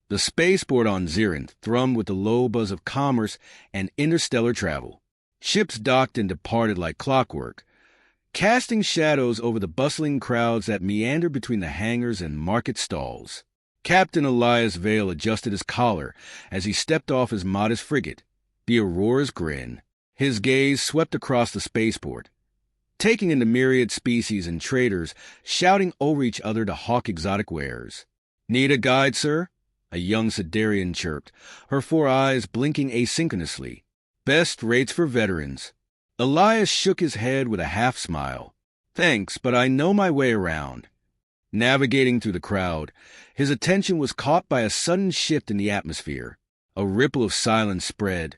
The spaceport on Xerinth thrummed with the low buzz of commerce and interstellar travel. Ships docked and departed like clockwork, casting shadows over the bustling crowds that meandered between the hangars and market stalls. Captain Elias Vale adjusted his collar as he stepped off his modest frigate, the Aurora's grin. His gaze swept across the spaceport, taking in the myriad species and traders shouting over each other to hawk exotic wares. "Need a guide, sir?" a young Sidarian chirped, her 4 eyes blinking asynchronously. "Best rates for veterans." Elias shook his head with a half-smile. "Thanks, but I know my way around." Navigating through the crowd, his attention was caught by a sudden shift in the atmosphere. A ripple of silence spread,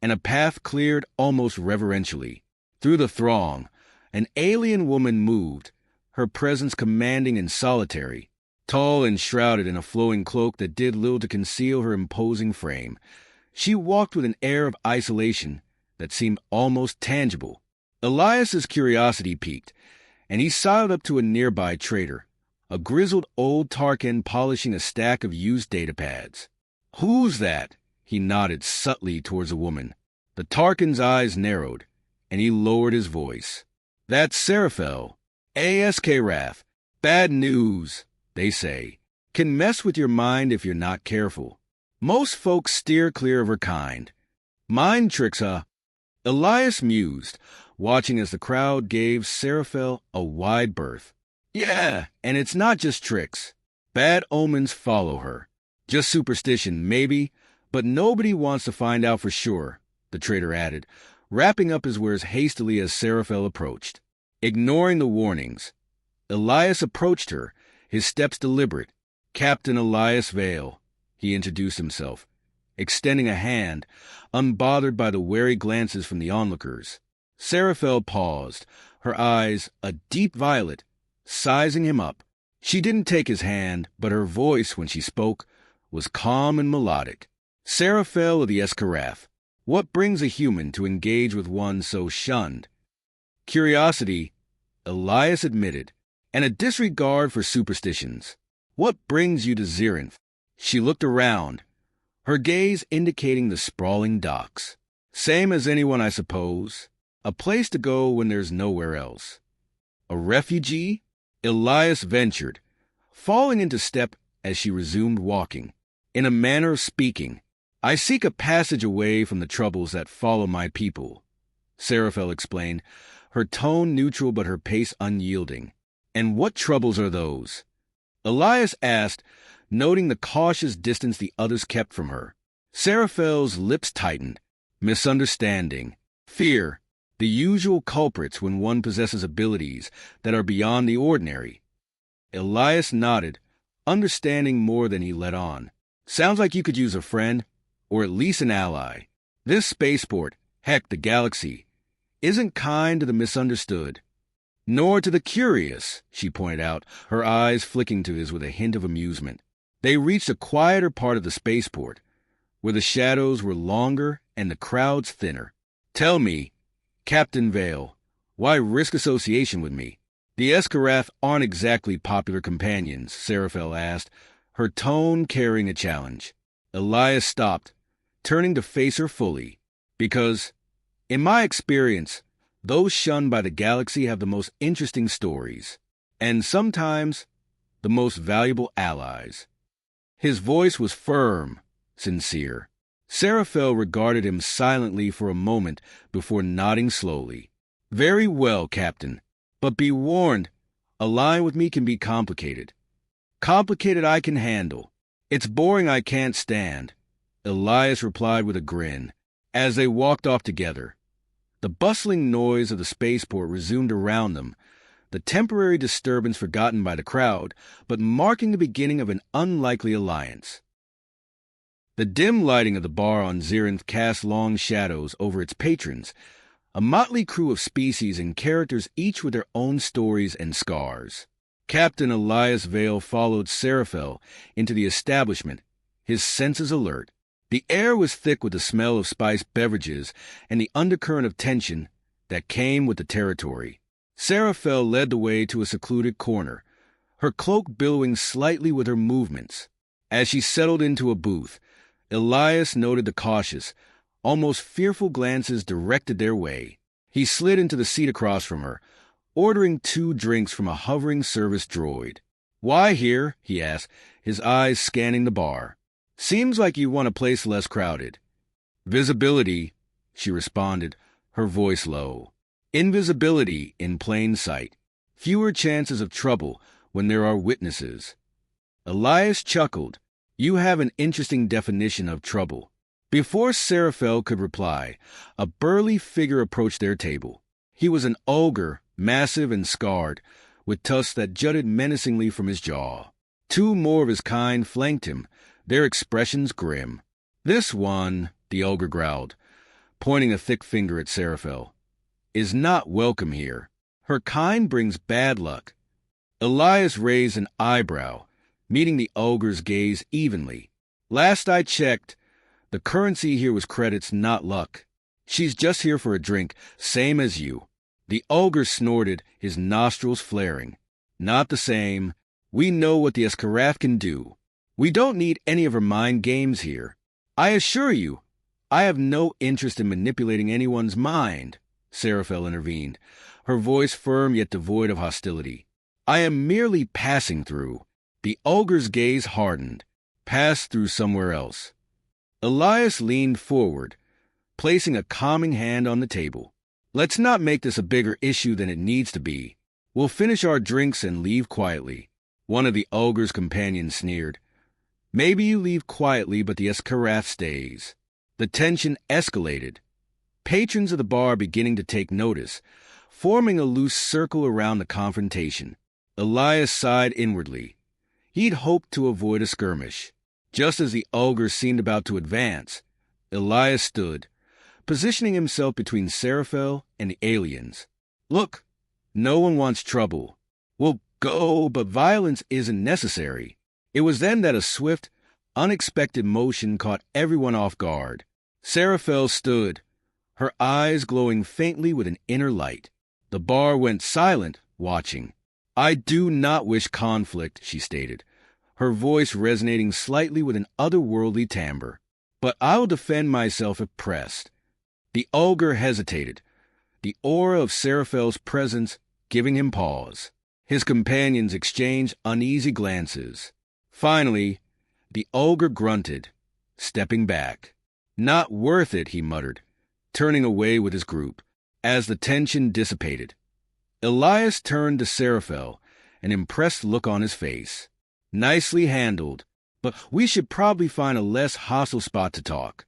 and a path cleared almost reverentially. Through the throng, an alien woman moved, her presence commanding and solitary. Tall and shrouded in a flowing cloak that did little to conceal her imposing frame, she walked with an air of isolation that seemed almost tangible. Elias's curiosity piqued, and he sidled up to a nearby trader, a grizzled old Tarkin polishing a stack of used datapads. "Who's that?" He nodded subtly towards a woman. The Tarkin's eyes narrowed, and he lowered his voice. "That's Seraphel. ASK Wrath. Bad news, they say. Can mess with your mind if you're not careful. Most folks steer clear of her kind. Mind tricks, huh?" Elias mused, watching as the crowd gave Seraphel a wide berth. "Yeah, and it's not just tricks. Bad omens follow her. Just superstition, maybe, but nobody wants to find out for sure," the trader added, wrapping up his wares hastily as Seraphel approached. Ignoring the warnings, Elias approached her, his steps deliberate. "Captain Elias Vale," he introduced himself, extending a hand, unbothered by the wary glances from the onlookers. Seraphel paused, her eyes, a deep violet, sizing him up. She didn't take his hand, but her voice, when she spoke, was calm and melodic. "Seraphel of the Escarath, what brings a human to engage with one so shunned?" "Curiosity," Elias admitted, "and a disregard for superstitions. What brings you to Xerinth?" She looked around, her gaze indicating the sprawling docks. "Same as anyone, I suppose. A place to go when there's nowhere else." "A refugee?" Elias ventured, falling into step as she resumed walking. "In a manner of speaking, I seek a passage away from the troubles that follow my people," Seraphel explained, her tone neutral but her pace unyielding. "And what troubles are those?" Elias asked, noting the cautious distance the others kept from her. Seraphel's lips tightened. "Misunderstanding, fear, the usual culprits when one possesses abilities that are beyond the ordinary." Elias nodded, understanding more than he let on. "Sounds like you could use a friend, or at least an ally. This spaceport, heck, the galaxy, isn't kind to the misunderstood. Nor to the curious," she pointed out, her eyes flicking to his with a hint of amusement. They reached a quieter part of the spaceport, where the shadows were longer and the crowds thinner. "Tell me, Captain Vale, why risk association with me?" "The Escarath aren't exactly popular companions," Seraphel asked, her tone carrying a challenge. Elias stopped, turning to face her fully. "Because, in my experience, those shunned by the galaxy have the most interesting stories, and sometimes the most valuable allies." His voice was firm, sincere. Seraphel regarded him silently for a moment before nodding slowly. "Very well, Captain. But be warned, allying with me can be complicated. Complicated I can handle. It's boring I can't stand," Elias replied with a grin, as they walked off together. The bustling noise of the spaceport resumed around them, the temporary disturbance forgotten by the crowd, but marking the beginning of an unlikely alliance. The dim lighting of the bar on Xerinth cast long shadows over its patrons, a motley crew of species and characters each with their own stories and scars. Captain Elias Vale followed Seraphel into the establishment, his senses alert. The air was thick with the smell of spiced beverages and the undercurrent of tension that came with the territory. Seraphel led the way to a secluded corner, her cloak billowing slightly with her movements. As she settled into a booth, Elias noted the cautious, almost fearful glances directed their way. He slid into the seat across from her, ordering 2 drinks from a hovering service droid. "Why here?" he asked, his eyes scanning the bar. "Seems like you want a place less crowded." "Visibility," she responded, her voice low. "Invisibility in plain sight. Fewer chances of trouble when there are witnesses." Elias chuckled. "You have an interesting definition of trouble." Before Seraphel could reply, a burly figure approached their table. He was an ogre, massive and scarred, with tusks that jutted menacingly from his jaw. 2 more of his kind flanked him, their expressions grim. "This one," the ogre growled, pointing a thick finger at Seraphel, "is not welcome here. Her kind brings bad luck." Elias raised an eyebrow, meeting the ogre's gaze evenly. "Last I checked, the currency here was credits, not luck. She's just here for a drink, same as you." The ogre snorted, his nostrils flaring. "Not the same. We know what the Escarath can do. We don't need any of her mind games here. I assure you, I have no interest in manipulating anyone's mind," Seraphel intervened, her voice firm yet devoid of hostility. "I am merely passing through." The ogre's gaze hardened. "Pass through somewhere else." Elias leaned forward, placing a calming hand on the table. "Let's not make this a bigger issue than it needs to be. We'll finish our drinks and leave quietly." One of the ogre's companions sneered. "Maybe you leave quietly, but the Escarath stays." The tension escalated. Patrons of the bar beginning to take notice, forming a loose circle around the confrontation. Elias sighed inwardly. He'd hoped to avoid a skirmish. Just as the ogre seemed about to advance, Elias stood, positioning himself between Seraphel and the aliens. "Look, no one wants trouble. We'll go, but violence isn't necessary." It was then that a swift, unexpected motion caught everyone off guard. Seraphel stood, her eyes glowing faintly with an inner light. The bar went silent, watching. "I do not wish conflict," she stated, her voice resonating slightly with an otherworldly timbre. "But I will defend myself if pressed." The ogre hesitated, the aura of Seraphel's presence giving him pause. His companions exchanged uneasy glances. Finally, the ogre grunted, stepping back. "Not worth it," he muttered, turning away with his group. As the tension dissipated, Elias turned to Seraphel, an impressed look on his face. "Nicely handled, but we should probably find a less hostile spot to talk."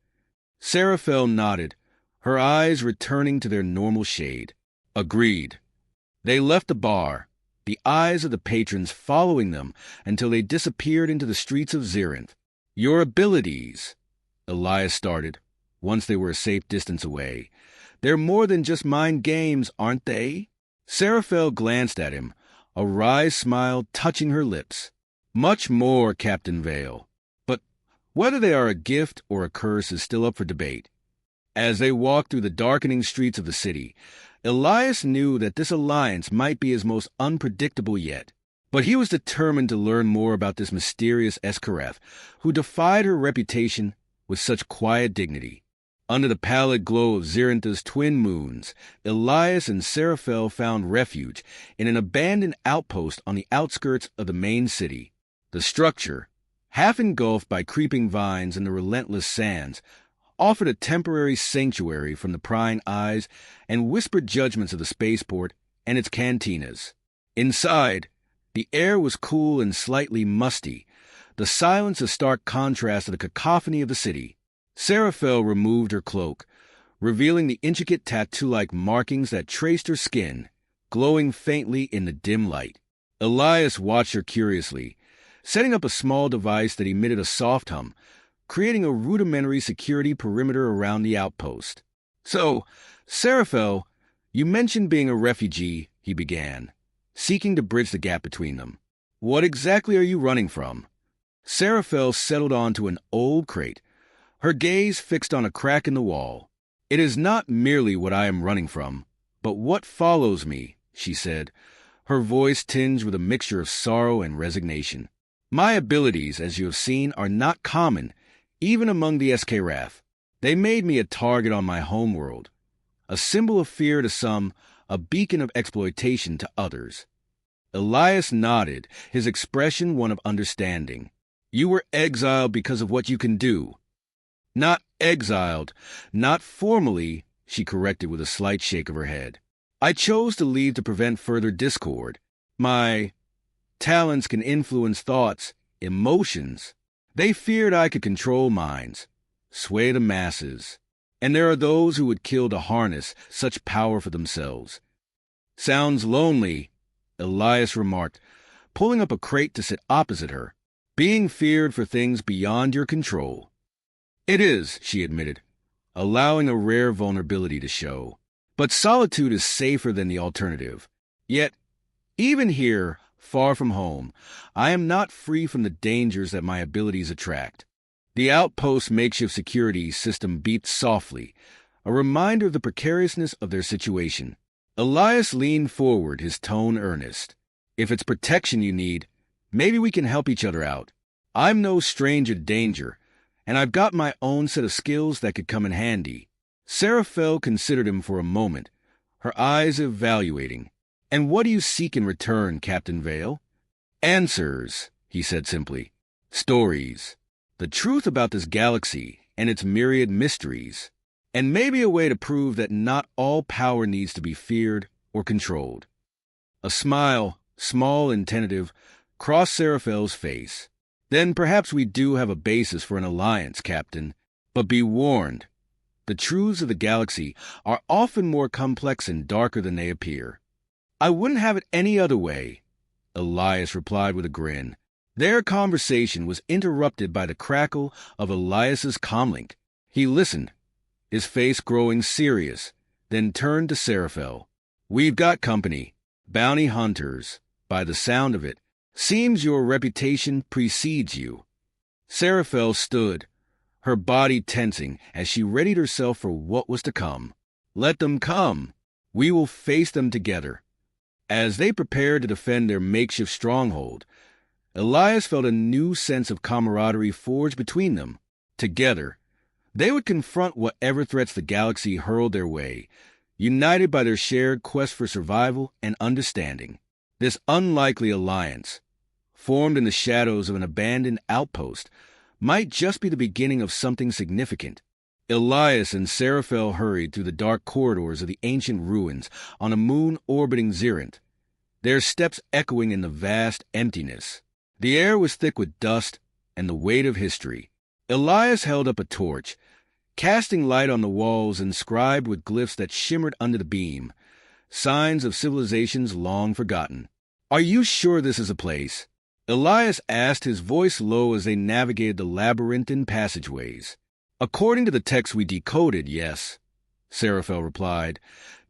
Seraphel nodded, her eyes returning to their normal shade. "Agreed." They left the bar, the eyes of the patrons following them until they disappeared into the streets of Xirinth. "Your abilities," Elias started, once they were a safe distance away. "They're more than just mind games, aren't they?" Seraphel glanced at him, a wry smile touching her lips. "Much more, Captain Vale. But whether they are a gift or a curse is still up for debate." As they walked through the darkening streets of the city, Elias knew that this alliance might be his most unpredictable yet. But he was determined to learn more about this mysterious Escarath, who defied her reputation with such quiet dignity. Under the pallid glow of Xirintha's twin moons, Elias and Seraphel found refuge in an abandoned outpost on the outskirts of the main city. The structure, half engulfed by creeping vines and the relentless sands, offered a temporary sanctuary from the prying eyes and whispered judgments of the spaceport and its cantinas. Inside, the air was cool and slightly musty, the silence a stark contrast to the cacophony of the city. Seraphel removed her cloak, revealing the intricate tattoo-like markings that traced her skin, glowing faintly in the dim light. Elias watched her curiously, setting up a small device that emitted a soft hum, creating a rudimentary security perimeter around the outpost. "So, Seraphel, you mentioned being a refugee," he began, seeking to bridge the gap between them. "What exactly are you running from?" Seraphel settled onto an old crate, her gaze fixed on a crack in the wall. "It is not merely what I am running from, but what follows me," she said, her voice tinged with a mixture of sorrow and resignation. My abilities, as you have seen, are not common, even among the SK Wrath. They made me a target on my homeworld, a symbol of fear to some, a beacon of exploitation to others. Elias nodded, his expression one of understanding. You were exiled because of what you can do. Not exiled, not formally, she corrected with a slight shake of her head. I chose to leave to prevent further discord. My talents can influence thoughts, emotions. They feared I could control minds, sway the masses. And there are those who would kill to harness such power for themselves. Sounds lonely, Elias remarked, pulling up a crate to sit opposite her. Being feared for things beyond your control. It is, she admitted, allowing a rare vulnerability to show. But solitude is safer than the alternative. Yet, even here, far from home, I am not free from the dangers that my abilities attract. The outpost makeshift security system beeped softly, a reminder of the precariousness of their situation. Elias leaned forward, his tone earnest. If it's protection you need, maybe we can help each other out. I'm no stranger to danger, and I've got my own set of skills that could come in handy. Seraphel considered him for a moment, her eyes evaluating. And what do you seek in return, Captain Vale? Answers, he said simply. Stories. The truth about this galaxy and its myriad mysteries. And maybe a way to prove that not all power needs to be feared or controlled. A smile, small and tentative, crossed Seraphel's face. Then perhaps we do have a basis for an alliance, Captain. But be warned, the truths of the galaxy are often more complex and darker than they appear. I wouldn't have it any other way, Elias replied with a grin. Their conversation was interrupted by the crackle of Elias's comlink. He listened, his face growing serious, then turned to Seraphel. We've got company, bounty hunters, by the sound of it. Seems your reputation precedes you. Seraphel stood, her body tensing as she readied herself for what was to come. Let them come. We will face them together. As they prepared to defend their makeshift stronghold, Elias felt a new sense of camaraderie forged between them. Together, they would confront whatever threats the galaxy hurled their way, united by their shared quest for survival and understanding. This unlikely alliance, formed in the shadows of an abandoned outpost, might just be the beginning of something significant. Elias and Seraphel hurried through the dark corridors of the ancient ruins on a moon orbiting Zerint, their steps echoing in the vast emptiness. The air was thick with dust and the weight of history. Elias held up a torch, casting light on the walls inscribed with glyphs that shimmered under the beam, signs of civilizations long forgotten. Are you sure this is a place? Elias asked, his voice low as they navigated the labyrinthine passageways. According to the text we decoded, yes, Seraphel replied,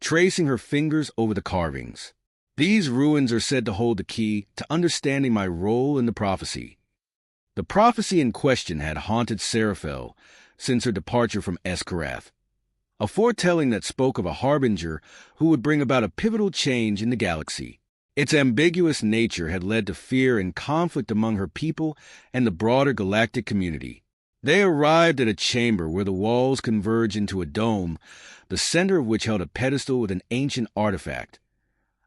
tracing her fingers over the carvings. These ruins are said to hold the key to understanding my role in the prophecy. The prophecy in question had haunted Seraphel since her departure from Eskarath, a foretelling that spoke of a harbinger who would bring about a pivotal change in the galaxy. Its ambiguous nature had led to fear and conflict among her people and the broader galactic community. They arrived at a chamber where the walls converged into a dome, the center of which held a pedestal with an ancient artifact,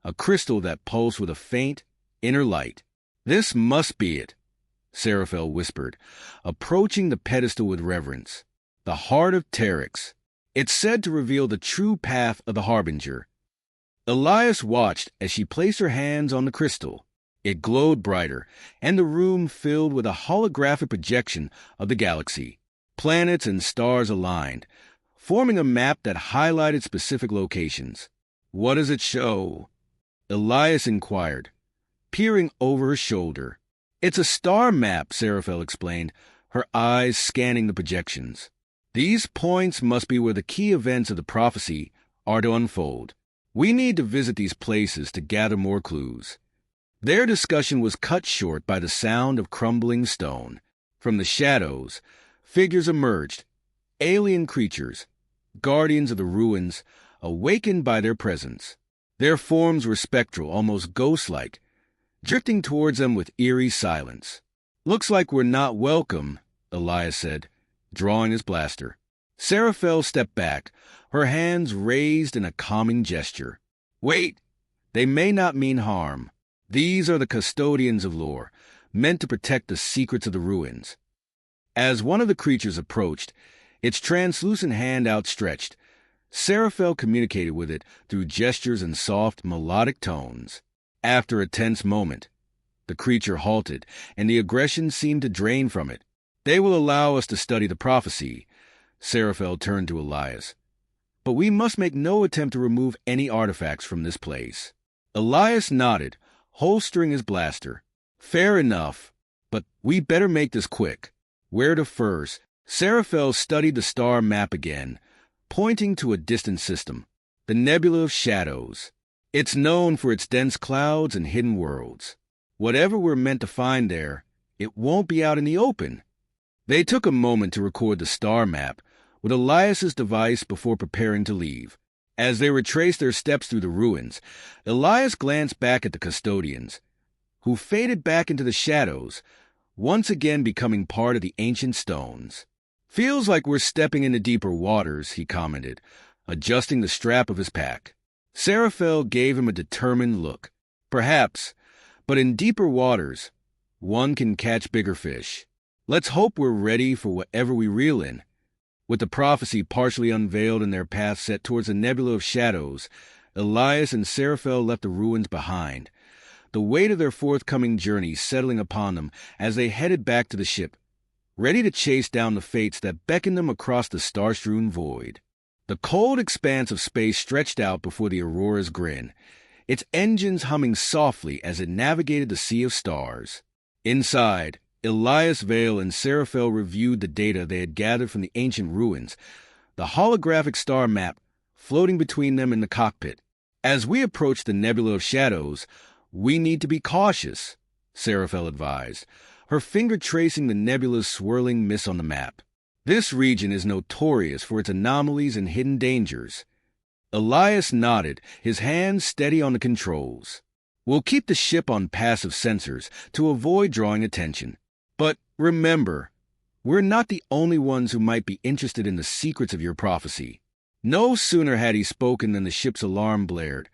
a crystal that pulsed with a faint, inner light. This must be it, Seraphel whispered, approaching the pedestal with reverence. The heart of Terex. It's said to reveal the true path of the harbinger. Elias watched as she placed her hands on the crystal. It glowed brighter, and the room filled with a holographic projection of the galaxy. Planets and stars aligned, forming a map that highlighted specific locations. What does it show? Elias inquired, peering over her shoulder. It's a star map, Seraphel explained, her eyes scanning the projections. These points must be where the key events of the prophecy are to unfold. We need to visit these places to gather more clues. Their discussion was cut short by the sound of crumbling stone. From the shadows, figures emerged, alien creatures, guardians of the ruins, awakened by their presence. Their forms were spectral, almost ghost-like, drifting towards them with eerie silence. Looks like we're not welcome, Elias said, drawing his blaster. Seraphel stepped back, her hands raised in a calming gesture. Wait! They may not mean harm. These are the custodians of lore, meant to protect the secrets of the ruins. As one of the creatures approached, its translucent hand outstretched, Seraphel communicated with it through gestures and soft, melodic tones. After a tense moment, the creature halted, and the aggression seemed to drain from it. They will allow us to study the prophecy, Seraphel turned to Elias. But we must make no attempt to remove any artifacts from this place. Elias nodded, holstering his blaster. Fair enough, but we better make this quick. Where to first? Seraphel studied the star map again, pointing to a distant system, the Nebula of Shadows. It's known for its dense clouds and hidden worlds. Whatever we're meant to find there, it won't be out in the open. They took a moment to record the star map with Elias's device before preparing to leave. As they retraced their steps through the ruins, Elias glanced back at the custodians, who faded back into the shadows, once again becoming part of the ancient stones. Feels like we're stepping into deeper waters, he commented, adjusting the strap of his pack. Seraphel gave him a determined look. Perhaps, but in deeper waters, one can catch bigger fish. Let's hope we're ready for whatever we reel in. With the prophecy partially unveiled and their path set towards the Nebula of Shadows, Elias and Seraphel left the ruins behind, the weight of their forthcoming journey settling upon them as they headed back to the ship, ready to chase down the fates that beckoned them across the star-strewn void. The cold expanse of space stretched out before the Aurora's grin, its engines humming softly as it navigated the sea of stars. Inside, Elias Vale and Seraphel reviewed the data they had gathered from the ancient ruins, the holographic star map floating between them in the cockpit. As we approach the Nebula of Shadows, we need to be cautious, Seraphel advised, her finger tracing the nebula's swirling mist on the map. This region is notorious for its anomalies and hidden dangers. Elias nodded, his hands steady on the controls. We'll keep the ship on passive sensors to avoid drawing attention. But remember, we're not the only ones who might be interested in the secrets of your prophecy. No sooner had he spoken than the ship's alarm blared,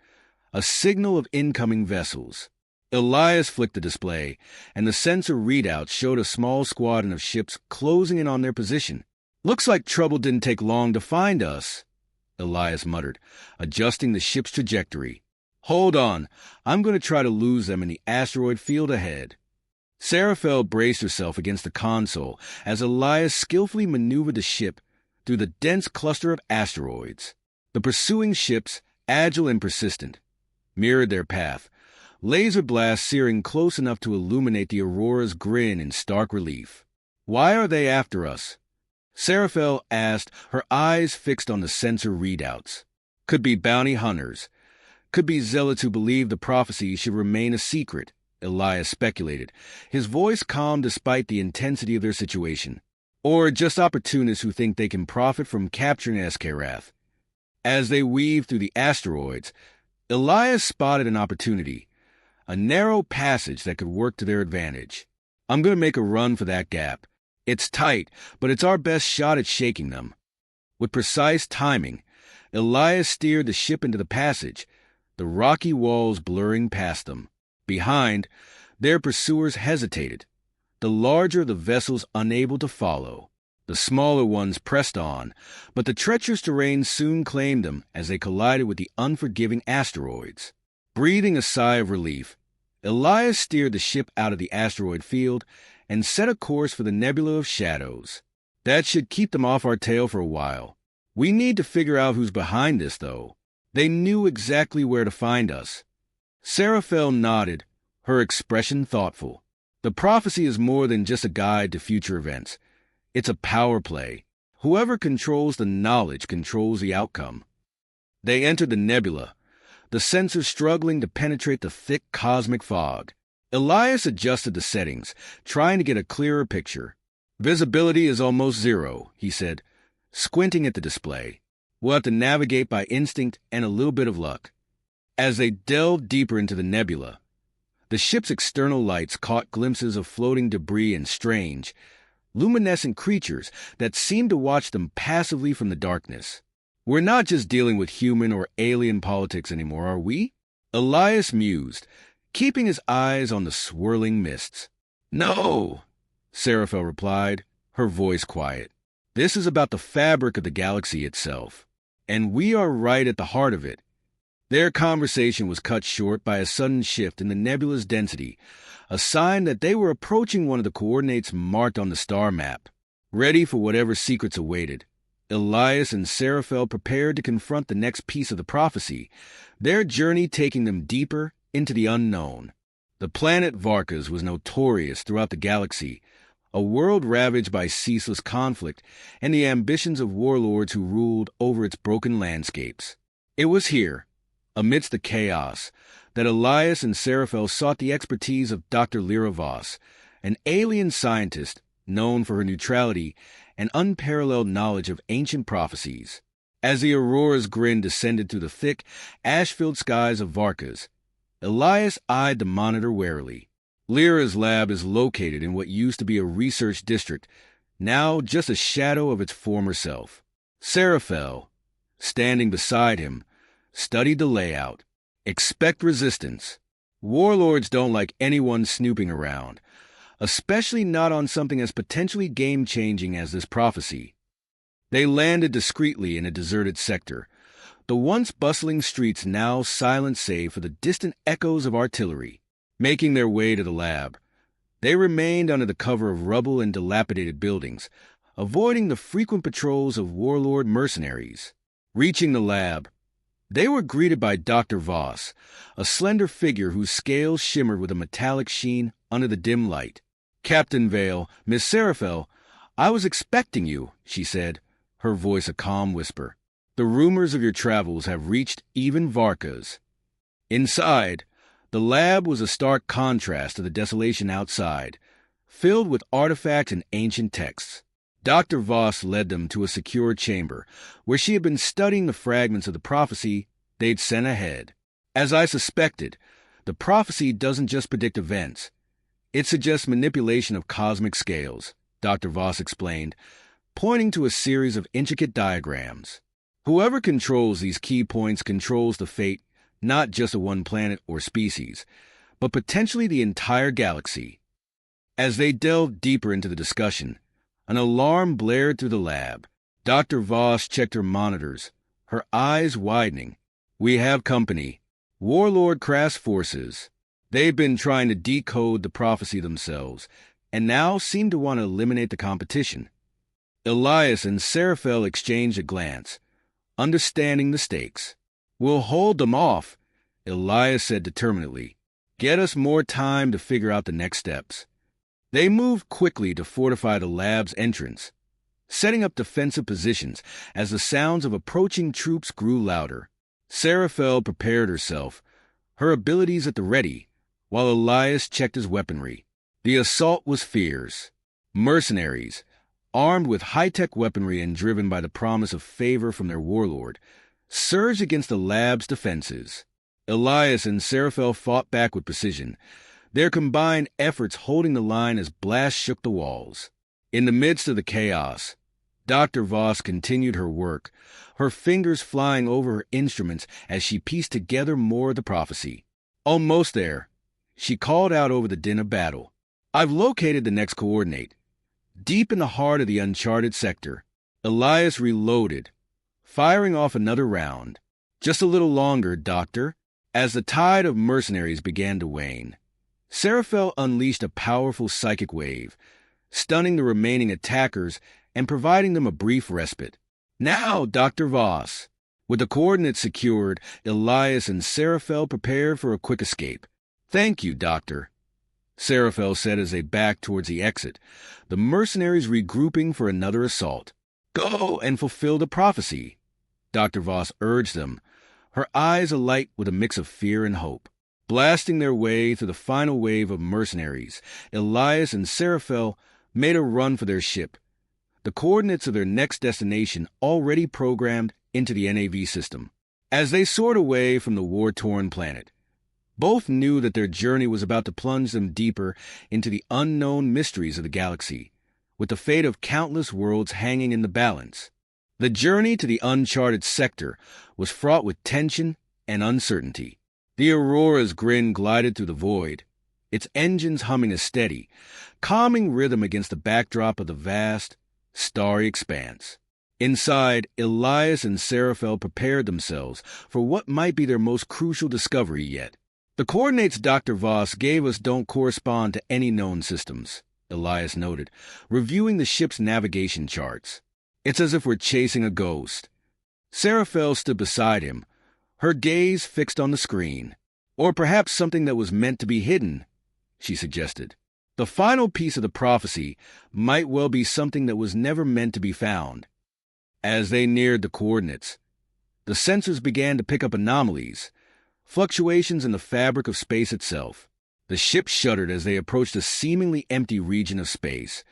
a signal of incoming vessels. Elias flicked the display, and the sensor readout showed a small squadron of ships closing in on their position. Looks like trouble didn't take long to find us, Elias muttered, adjusting the ship's trajectory. Hold on, I'm going to try to lose them in the asteroid field ahead. Seraphel braced herself against the console as Elias skillfully maneuvered the ship through the dense cluster of asteroids. The pursuing ships, agile and persistent, mirrored their path, laser blasts searing close enough to illuminate the Aurora's grin in stark relief. Why are they after us? Seraphel asked, her eyes fixed on the sensor readouts. Could be bounty hunters. Could be zealots who believe the prophecy should remain a secret, Elias speculated, his voice calm despite the intensity of their situation. Or just opportunists who think they can profit from capturing Eskarath. As they weaved through the asteroids, Elias spotted an opportunity, a narrow passage that could work to their advantage. I'm going to make a run for that gap. It's tight, but it's our best shot at shaking them. With precise timing, Elias steered the ship into the passage, the rocky walls blurring past them. Behind, their pursuers hesitated, the larger the vessels unable to follow. The smaller ones pressed on, but the treacherous terrain soon claimed them as they collided with the unforgiving asteroids. Breathing a sigh of relief, Elias steered the ship out of the asteroid field and set a course for the Nebula of Shadows. That should keep them off our tail for a while. We need to figure out who's behind this, though. They knew exactly where to find us. Seraphel nodded, her expression thoughtful. The prophecy is more than just a guide to future events. It's a power play. Whoever controls the knowledge controls the outcome. They entered the nebula, the sensor struggling to penetrate the thick cosmic fog. Elias adjusted the settings, trying to get a clearer picture. Visibility is almost zero, he said, squinting at the display. We'll have to navigate by instinct and a little bit of luck. As they delved deeper into the nebula, The ship's external lights caught glimpses of floating debris and strange, luminescent creatures that seemed to watch them passively from the darkness. We're not just dealing with human or alien politics anymore, are we? Elias mused, keeping his eyes on the swirling mists. No, Seraphel replied, her voice quiet. This is about the fabric of the galaxy itself, and we are right at the heart of it. Their conversation was cut short by a sudden shift in the nebula's density, a sign that they were approaching one of the coordinates marked on the star map. Ready for whatever secrets awaited, Elias and Seraphel prepared to confront the next piece of the prophecy, their journey taking them deeper into the unknown. The planet Varkas was notorious throughout the galaxy, a world ravaged by ceaseless conflict and the ambitions of warlords who ruled over its broken landscapes. It was here, amidst the chaos, that Elias and Seraphel sought the expertise of Dr. Lyra Voss, an alien scientist known for her neutrality and unparalleled knowledge of ancient prophecies. As the Aurora's grin descended through the thick, ash-filled skies of Varkas, Elias eyed the monitor warily. Lyra's lab is located in what used to be a research district, now just a shadow of its former self. Seraphel, standing beside him, studied the layout. Expect resistance. Warlords don't like anyone snooping around, especially not on something as potentially game-changing as this prophecy. They landed discreetly in a deserted sector, the once bustling streets now silent save for the distant echoes of artillery. Making their way to the lab, they remained under the cover of rubble and dilapidated buildings, avoiding the frequent patrols of warlord mercenaries. Reaching the lab, they were greeted by Dr. Voss, a slender figure whose scales shimmered with a metallic sheen under the dim light. "Captain Vale, Miss Seraphel, I was expecting you," she said, her voice a calm whisper. "The rumors of your travels have reached even Varkas." Inside, the lab was a stark contrast to the desolation outside, filled with artifacts and ancient texts. Dr. Voss led them to a secure chamber, where she had been studying the fragments of the prophecy they'd sent ahead. "As I suspected, the prophecy doesn't just predict events. It suggests manipulation of cosmic scales," Dr. Voss explained, pointing to a series of intricate diagrams. "Whoever controls these key points controls the fate not just of one planet or species, but potentially the entire galaxy." As they delved deeper into the discussion, an alarm blared through the lab. Dr. Voss checked her monitors, her eyes widening. "We have company. Warlord Crass forces. They've been trying to decode the prophecy themselves, and now seem to want to eliminate the competition." Elias and Seraphel exchanged a glance, understanding the stakes. "We'll hold them off," Elias said determinedly. "Get us more time to figure out the next steps." They moved quickly to fortify the lab's entrance, setting up defensive positions as the sounds of approaching troops grew louder. Seraphel prepared herself, her abilities at the ready, while Elias checked his weaponry. The assault was fierce. Mercenaries, armed with high-tech weaponry and driven by the promise of favor from their warlord, surged against the lab's defenses. Elias and Seraphel fought back with precision, their combined efforts holding the line as blasts shook the walls. In the midst of the chaos, Dr. Voss continued her work, her fingers flying over her instruments as she pieced together more of the prophecy. "Almost there," she called out over the din of battle. "I've located the next coordinate, deep in the heart of the uncharted sector." Elias reloaded, firing off another round. "Just a little longer, Doctor." As the tide of mercenaries began to wane, Seraphel unleashed a powerful psychic wave, stunning the remaining attackers and providing them a brief respite. "Now, Dr. Voss." With the coordinates secured, Elias and Seraphel prepared for a quick escape. "Thank you, Doctor," Seraphel said as they backed towards the exit, the mercenaries regrouping for another assault. "Go and fulfill the prophecy," Dr. Voss urged them, her eyes alight with a mix of fear and hope. Blasting their way through the final wave of mercenaries, Elias and Seraphel made a run for their ship, the coordinates of their next destination already programmed into the NAV system. As they soared away from the war-torn planet, Both knew that their journey was about to plunge them deeper into the unknown mysteries of the galaxy, with the fate of countless worlds hanging in the balance. The journey to the uncharted sector was fraught with tension and uncertainty. The Aurora's grin glided through the void, its engines humming a steady, calming rhythm against the backdrop of the vast, starry expanse. Inside, Elias and Seraphel prepared themselves for what might be their most crucial discovery yet. The coordinates Dr. Voss gave us don't correspond to any known systems, Elias noted, reviewing the ship's navigation charts. It's as if we're chasing a ghost. Seraphel stood beside him, her gaze fixed on the screen. Or perhaps something that was meant to be hidden, she suggested. The final piece of the prophecy might well be something that was never meant to be found. As they neared the coordinates, the sensors began to pick up anomalies, fluctuations in the fabric of space itself. The ship shuddered as they approached a seemingly empty region of space,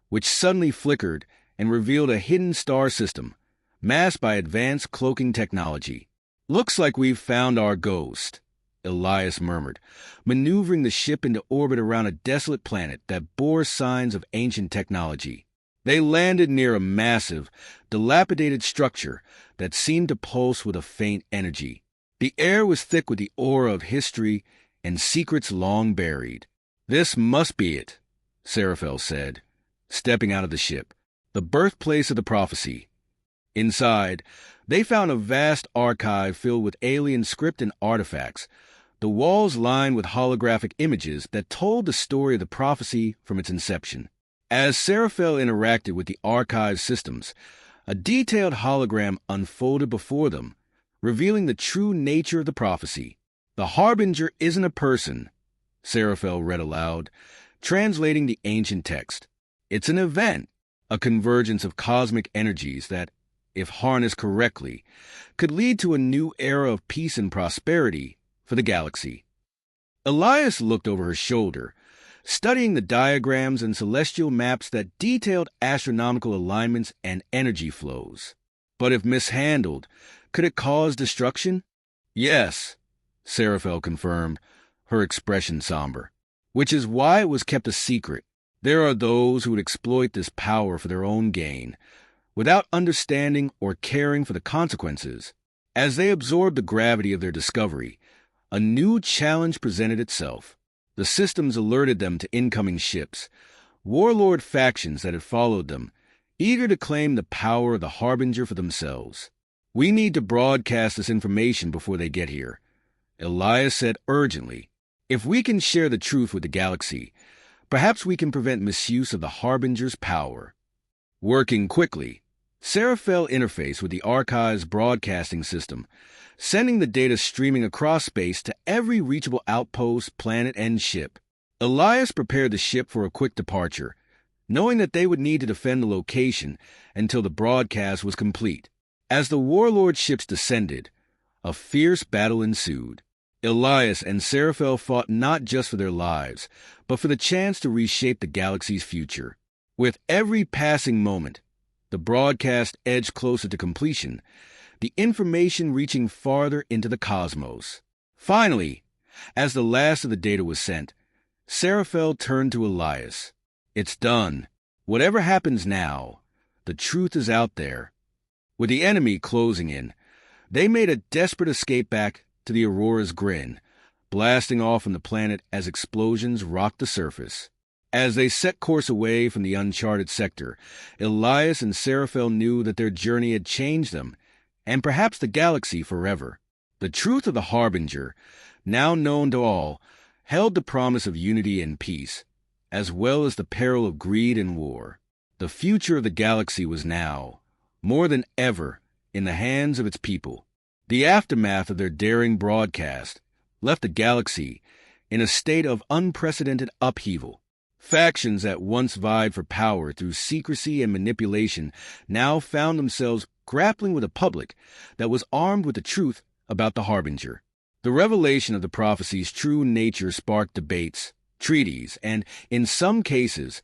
which suddenly flickered and revealed a hidden star system, masked by advanced cloaking technology. "Looks like we've found our ghost," Elias murmured, maneuvering the ship into orbit around a desolate planet that bore signs of ancient technology. They landed near a massive, dilapidated structure that seemed to pulse with a faint energy. The air was thick with the aura of history and secrets long buried. "This must be it," Seraphel said, stepping out of the ship, the birthplace of the prophecy. Inside, they found a vast archive filled with alien script and artifacts, the walls lined with holographic images that told the story of the prophecy from its inception. As Seraphel interacted with the archive systems, a detailed hologram unfolded before them, revealing the true nature of the prophecy. "The harbinger isn't a person," Seraphel read aloud, translating the ancient text. "It's an event, a convergence of cosmic energies that, if harnessed correctly, could lead to a new era of peace and prosperity for the galaxy." Elias looked over her shoulder, studying the diagrams and celestial maps that detailed astronomical alignments and energy flows. But if mishandled, could it cause destruction? "Yes," Seraphel confirmed, her expression somber. "Which is why it was kept a secret. There are those who would exploit this power for their own gain, without understanding or caring for the consequences." As they absorbed the gravity of their discovery, a new challenge presented itself. The systems alerted them to incoming ships, warlord factions that had followed them, eager to claim the power of the harbinger for themselves. "We need to broadcast this information before they get here," Elias said urgently. "If we can share the truth with the galaxy, perhaps we can prevent misuse of the harbinger's power." Working quickly, Seraphel interfaced with the archive's broadcasting system, sending the data streaming across space to every reachable outpost, planet, and ship. Elias prepared the ship for a quick departure, knowing that they would need to defend the location until the broadcast was complete. As the warlord ships descended, a fierce battle ensued. Elias and Seraphel fought not just for their lives, but for the chance to reshape the galaxy's future. With every passing moment, the broadcast edged closer to completion, the information reaching farther into the cosmos. Finally, as the last of the data was sent, Seraphel turned to Elias. "It's done. Whatever happens now, the truth is out there." With the enemy closing in, they made a desperate escape back to the Aurora's grin, blasting off from the planet as explosions rocked the surface. As they set course away from the uncharted sector, Elias and Seraphel knew that their journey had changed them, and perhaps the galaxy forever. The truth of the harbinger, now known to all, held the promise of unity and peace, as well as the peril of greed and war. The future of the galaxy was now, more than ever, in the hands of its people. The aftermath of their daring broadcast left the galaxy in a state of unprecedented upheaval. Factions that once vied for power through secrecy and manipulation now found themselves grappling with a public that was armed with the truth about the harbinger. The revelation of the prophecy's true nature sparked debates, treaties, and, in some cases,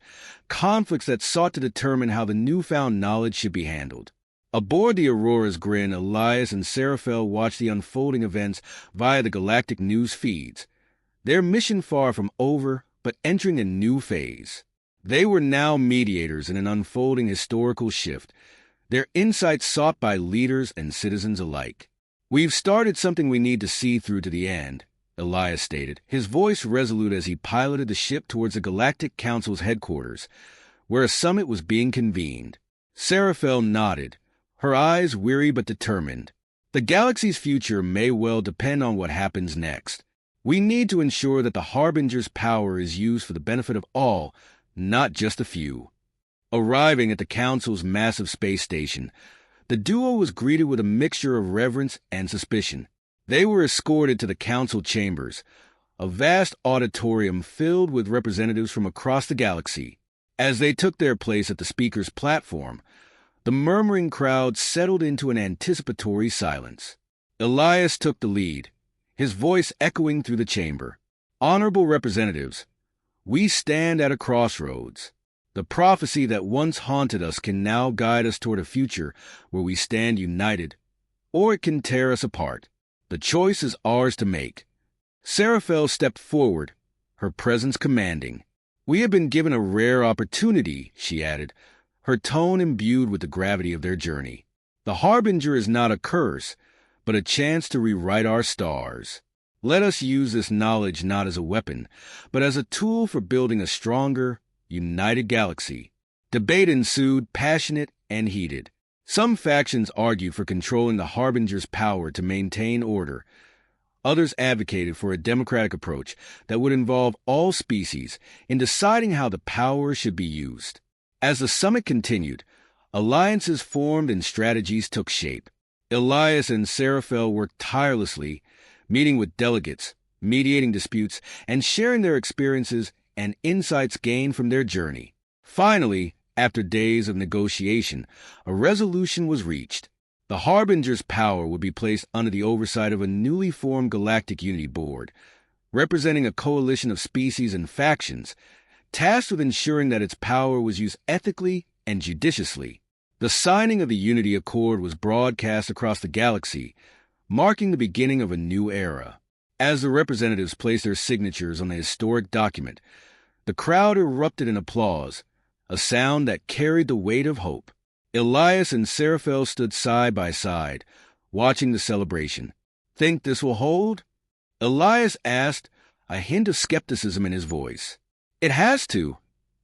conflicts that sought to determine how the newfound knowledge should be handled. Aboard the Aurora's grin, Elias and Seraphel watched the unfolding events via the galactic news feeds, their mission far from over, but entering a new phase. They were now mediators in an unfolding historical shift, their insights sought by leaders and citizens alike. "We've started something we need to see through to the end," Elias stated, his voice resolute as he piloted the ship towards the Galactic Council's headquarters, where a summit was being convened. Seraphel nodded, her eyes weary but determined. "The galaxy's future may well depend on what happens next. We need to ensure that the Harbinger's power is used for the benefit of all, not just a few." Arriving at the Council's massive space station, the duo was greeted with a mixture of reverence and suspicion. They were escorted to the Council chambers, a vast auditorium filled with representatives from across the galaxy. As they took their place at the speaker's platform, the murmuring crowd settled into an anticipatory silence. Elias took the lead, his voice echoing through the chamber. "Honorable representatives, we stand at a crossroads. The prophecy that once haunted us can now guide us toward a future where we stand united, or it can tear us apart. The choice is ours to make." Seraphel stepped forward, her presence commanding. "We have been given a rare opportunity," she added, her tone imbued with the gravity of their journey. "The Harbinger is not a curse, but a chance to rewrite our stars. Let us use this knowledge not as a weapon, but as a tool for building a stronger, united galaxy." Debate ensued, passionate and heated. Some factions argued for controlling the Harbinger's power to maintain order. Others advocated for a democratic approach that would involve all species in deciding how the power should be used. As the summit continued, alliances formed and strategies took shape. Elias and Seraphel worked tirelessly, meeting with delegates, mediating disputes, and sharing their experiences and insights gained from their journey. Finally, after days of negotiation, a resolution was reached. The Harbinger's power would be placed under the oversight of a newly formed Galactic Unity Board, representing a coalition of species and factions, tasked with ensuring that its power was used ethically and judiciously. The signing of the Unity Accord was broadcast across the galaxy, marking the beginning of a new era. As the representatives placed their signatures on the historic document, the crowd erupted in applause, a sound that carried the weight of hope. Elias and Seraphel stood side by side, watching the celebration. "Think this will hold?" Elias asked, a hint of skepticism in his voice. "It has to,"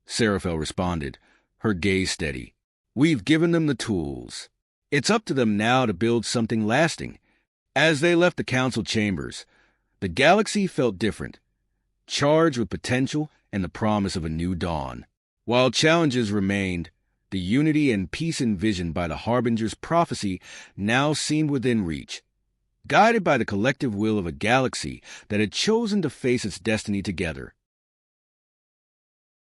Seraphel responded, her gaze steady. "We've given them the tools. It's up to them now to build something lasting." As they left the council chambers, the galaxy felt different, charged with potential and the promise of a new dawn. While challenges remained, the unity and peace envisioned by the Harbinger's prophecy now seemed within reach, guided by the collective will of a galaxy that had chosen to face its destiny together.